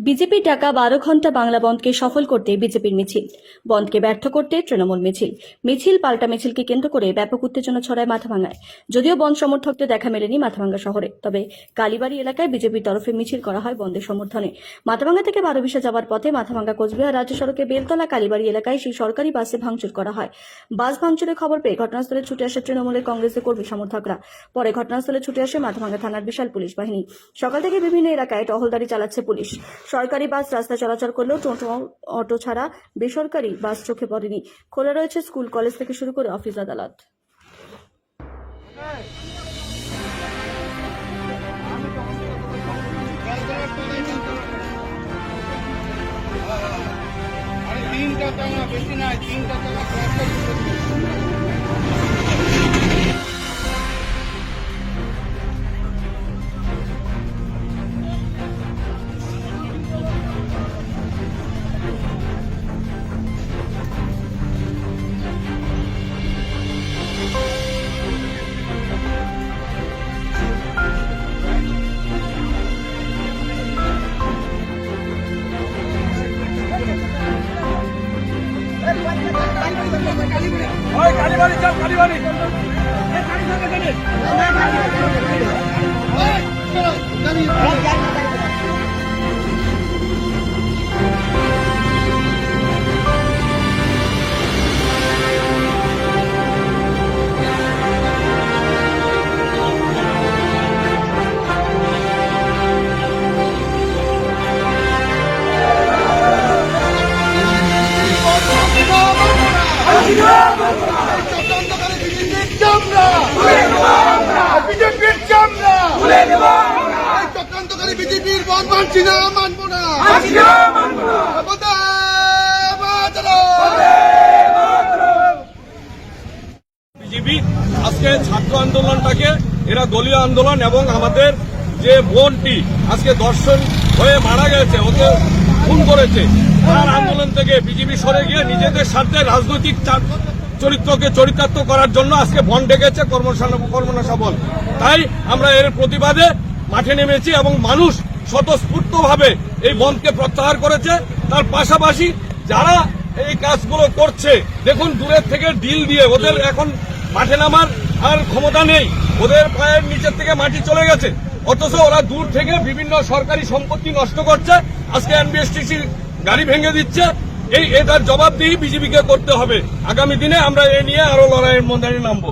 বিজেপির ডাকা 12 ঘন্টা বাংলা বন্ধকে সফল করতে বিজেপির মিছিল, বন্ধকে ব্যর্থ করতে তৃণমূল মিছিল পাল্টা মিছিলকে কেন্দ্র করে ব্যাপক উত্তেজনা ছড়ায় মাথাভাঙ্গায়। যদিও বন্ধ সমর্থকদের দেখা মেলেনি মাথাভাঙ্গা শহরে, তবে কালীবাড়ি এলাকায় বিজেপির তরফে মিছিল করা হয় বন্ধের সমর্থনে। মাথাভাঙ্গা থেকে বারোবিশা যাওয়ার পথে মাথাভাঙ্গা কোচবিহার রাজ্য সড়কে বেলতলা কালীবাড়ি এলাকায় সেই সরকারি বাসে ভাঙচুর করা হয়। বাস ভাঙচুরের খবর পেয়ে ঘটনাস্থলে ছুটে আসে তৃণমূলের কংগ্রেসের কর্মী সমর্থকরা। পরে ঘটনাস্থলে ছুটে আসে মাথাভাঙ্গা থানার বিশাল পুলিশ বাহিনী। সকাল থেকে বিভিন্ন এলাকায় টহলদারি চালাচ্ছে পুলিশ। সরকারি বাস রাস্তায় চলাচল করলেও টোটো অটো ছাড়া বেসরকারি বাস চোখে পড়েনি। খোলা রয়েছে স্কুল কলেজ থেকে শুরু করে অফিস আদালত। তিনটা টাকা বেশি নাই, 3টা টাকা কালীবাড়ি যাও, কালীবাড়ি বিজেপির বন্ধ মানছি না, মানবো না। বিজেপি আজকে ছাত্র আন্দোলনটাকে এরা দলীয় আন্দোলন এবং আমাদের যে বোনটি আজকে দর্শন হয়ে মারা গেছে, ওকে খুন করেছে, তার আন্দোলন থেকে বিজেপি সরে গিয়ে নিজেদের স্বার্থে রাজনৈতিক চরিত্রকে চরিতার্থ করার জন্য আজকে বন্ধ ডেকেছে, কর্মনাশা বল। তাই আমরা এর প্রতিবাদে মাঠে নেমেছি এবং মানুষ স্বতঃস্ফূর্তভাবে এই বন্ধকে প্রত্যাহার করেছে। তার পাশাপাশি যারা এই কাজগুলো করছে, দেখুন দূরের থেকে ডিল দিয়ে ওদের এখন মাঠে নামার আর ক্ষমতা নেই, ওদের পায়ের নিচের থেকে মাটি চলে গেছে, অথচ ওরা দূর থেকে বিভিন্ন সরকারি সম্পত্তি নষ্ট করছে, আজকে এনবিএসটিসির গাড়ি ভেঙে দিচ্ছে। এটার জবাবদিহি বিজেপিকে করতে হবে। আগামী দিনে আমরা এ নিয়ে আরো লড়াইয়ের ময়দানে নামবো।